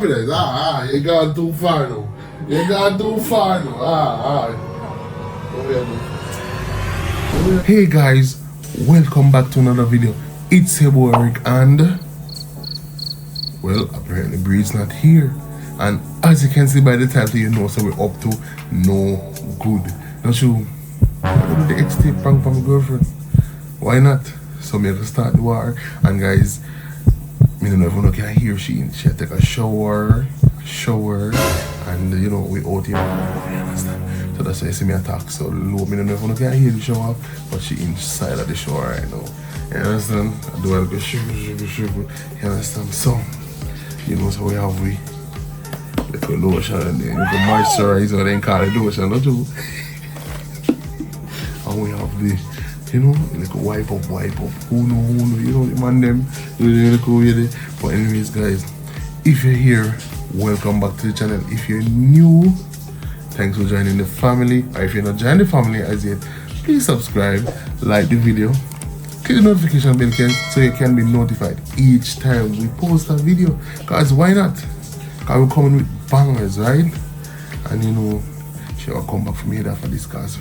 You gone too far now. You gone too far now. Hey guys, welcome back to another video. It's your boy Rick and well, apparently Bree's not here. And as you can see by the title, you know, so we're up to no good. Not you the X-tape prank from my girlfriend. Why not? So me have to start the war. And guys, I don't know if you can hear she take a shower, and you know we out here. You understand? So that's why you see me attack so low. I don't know if you can hear the shower, but she inside of the shower right now. You understand? I do a little shiver. You understand? So you know, so we have little lotion and then little moisturizer, then call it lotion, not you. And we have the, you know, like wipe up. Who know, you know, the man them, really cool with it. But anyways, guys, if you're here, welcome back to the channel. If you're new, thanks for joining the family. Or if you're not joining the family as yet, please subscribe, like the video, click the notification bell so you can be notified each time we post a video. Cause why not? Cause we're coming with bangers, right? And you know, she will come back from here after this cause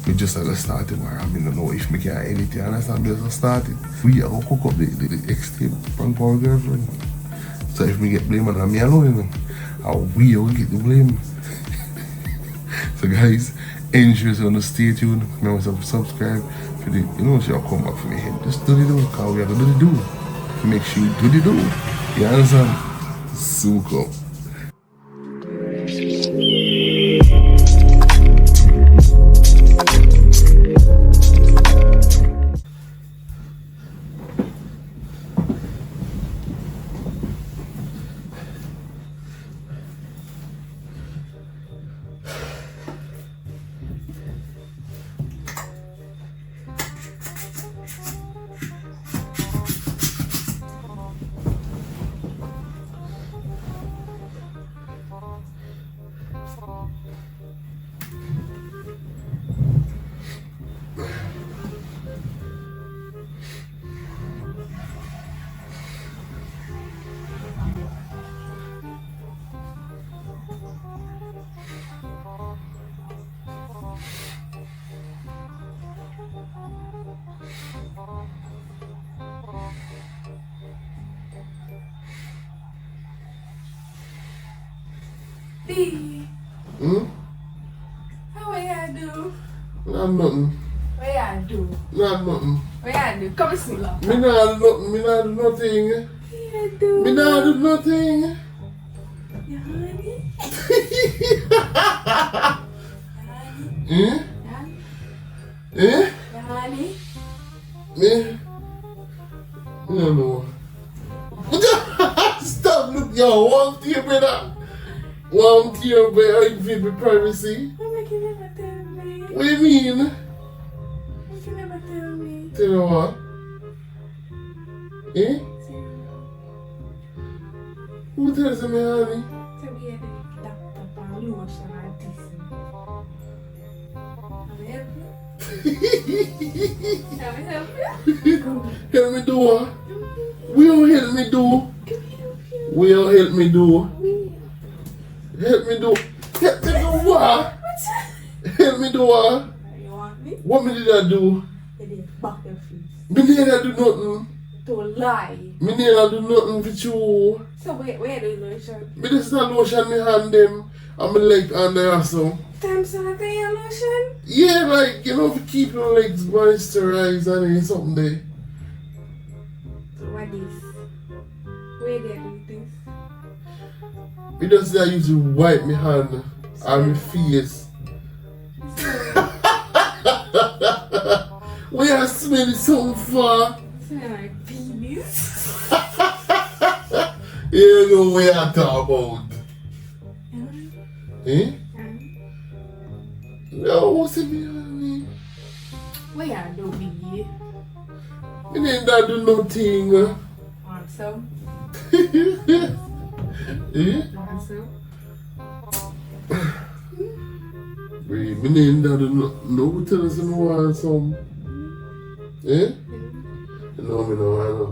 we just like started where I don't know if we can anything, understand? We just started. We are gonna cook up the extreme prank for our girlfriend. So if we get blamed on me alone, you know, we will get the blame. So guys, ensure you stay tuned. Remember to subscribe for the, you know, she'll come back for me. Just do the do, cause we have to do the do. Make sure you do the do. You understand? So cool. Bree. How are you do? Not nothing. What you do? Not nothing. What you do? Come see me. Me not do nothing. What you do? Me not do nothing. You honey? Eh? Eh? You honey? Me? I don't know. Stop look, yo, one tear, brother. One tear, brother, I invade my privacy. Why make you never tell me? What do you mean? Why you never tell me? Tell you what? Eh? Who tells me, honey? So we had the doctor for lotion and this. Can we help you? Help me do what? Will help me do? Will help me do? Help me do? Help me do what? Help me do what? You want me? What me did I do? You did back your face. Me did I do nothing. Don't lie. Me did I do nothing for you. So where do you lotion? Me just not lotion me hand them and my leg and the also. Time so I your lotion? Yeah, like, you know, to keep your legs moisturized and something there. So what this? Where do you do this? Me just I used to wipe my hand and my face. Where I smell it so far. Smell like penis. You know what I talk about. Eh? No, what's it mean? What you do, baby? Me didn't do nothing. Want some? Eh? Want some? Bree, me didn't do nothing. No, tell us you want some. Eh? No, me no, I know.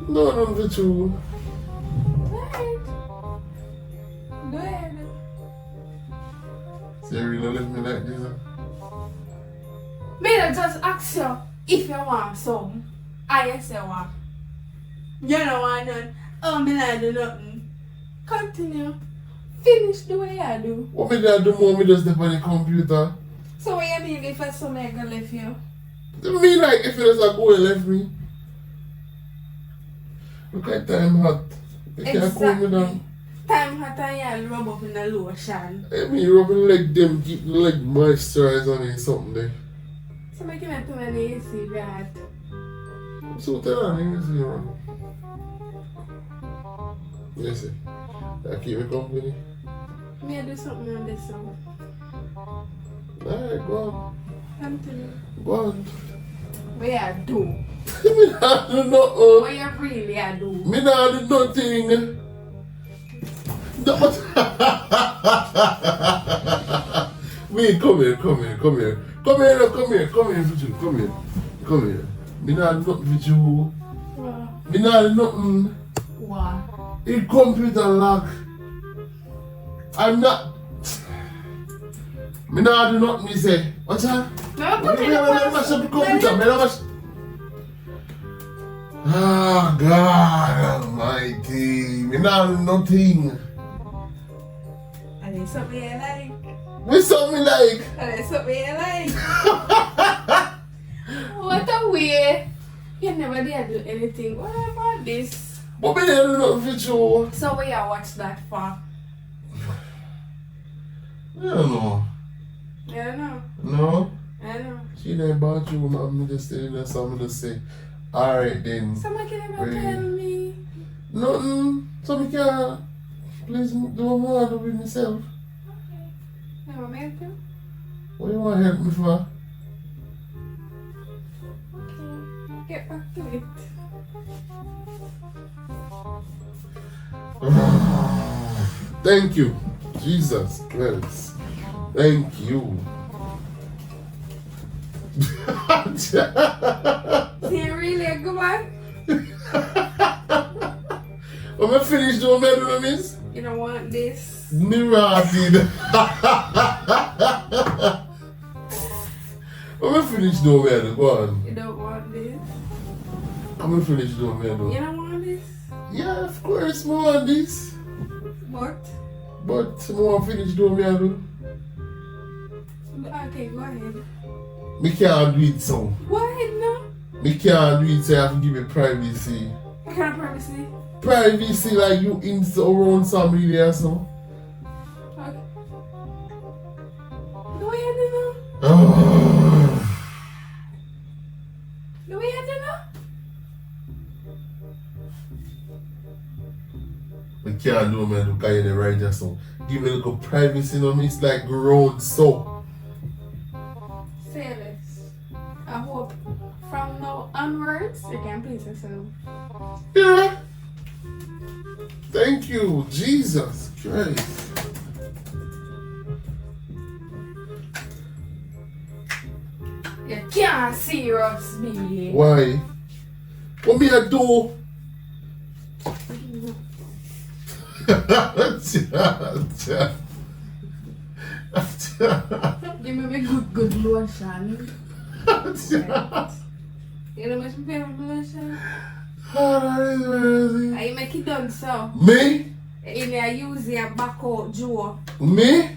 No, no, for true. Go ahead. So you really left me like this? Me not just ask you if you want some. I say what. You don't want none. Oh, me not do nothing. Continue. Finish the way I do. What me do more? Me just step on the computer. So what you mean if I so make a left you? Me like if you just go and left me. Look at time hot. You can't cool me down. Time hot and you rub up in the lotion. I mean, rubbing leg them, keep the leg moisturized on it, something there. So making it too many AC bad. So tell her, you see, man. Yes, I keep me company. Me I do something on this one. Alright, go on. Continue. Go on. What you do? Me not do nothing. What you really I do? Me not do nothing. Wait, come here. Come here, Fuchu, come here. Me not do nothing with you. What? Me not do nothing. What? In computer lock. I'm not. Me not do nothing, me say. What's that? No, Me not mash up the computer. Me not mash. Ah, God Almighty. Me not do nothing. And it's something you like. What's something like? And it's something you like. What a way. You never did do anything. What about this? But me not do nothing with you. So where you watch that for? I don't know. I don't know. No? I don't know. She didn't about you, man. Me just say that, so I'm just say, alright then. Someone can never Bree. tell me. Nothing. So me can't. Please do more to with myself. Okay. Never met you? What do you want to help me for? Okay. Get back to it. Thank you. Jesus Christ. Thank you. See you really go back? When I finish doing my miss? You don't want this. Me rotted. When I finish doing my go on. You don't want this. I'm gonna finish doing my You don't want this. Yeah, of course, I want this. What? But I want to finish doing my do. Okay, go ahead. Me can't do it so. Go ahead now. Me can't do it so I have to give you privacy. What kind of privacy? Privacy like you in around somebody there so. Okay. Go ahead now. Go ahead now. We can't do man look at you the right just so. Give me a little privacy, you know me. It's like grown so. Say this. I hope from now onwards you can please yourself. Yeah. Thank you, Jesus Christ. You can't serious me. Why? What me I do? Give me a good lotion. Right. You know what's my favorite lotion? I make it done so. Me? In there use your back out Joe. Me?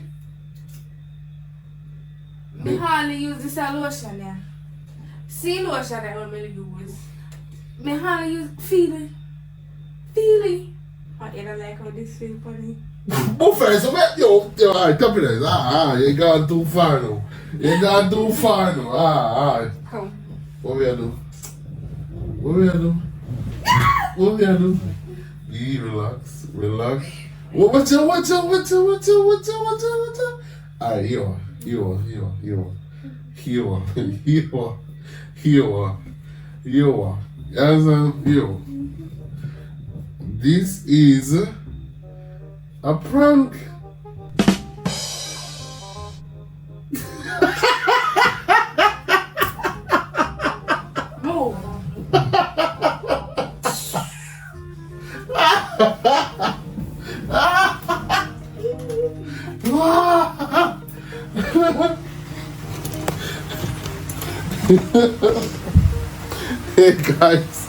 Me hardly use this lotion yeah. See lotion I only use. Me hardly use feeling. Feeling. Oh, you don't like how this feel funny? Buffet, so what? Yo, alright, top of this. You gone too far now. You gone too far now. Alright. Come. What we are do? What we are do? What we are do? Yeah, relax. What's up? Alright, here. This is a prank. Move. Hey guys.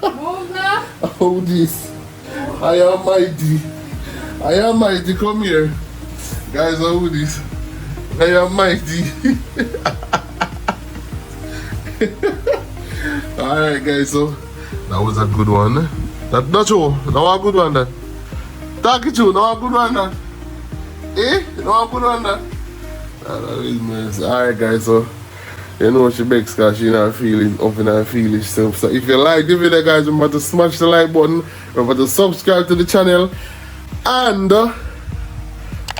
Move now. Oh this. I am mighty. I am mighty. Come here. Guys, hold this. I am mighty. Alright guys, so that was a good one. That's true. That was a good one that. Talk it true, that was a good one that. Eh? That was a good one that. Alright guys, so you know she begs because she not feeling up in her feeling self. So if you like the video guys, remember to smash the like button, remember to subscribe to the channel, and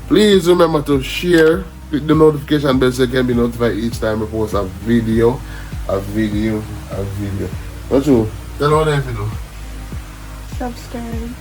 please remember to share, click the notification bell so you can be notified each time we post a video. Not you. Tell all them to do. Subscribe.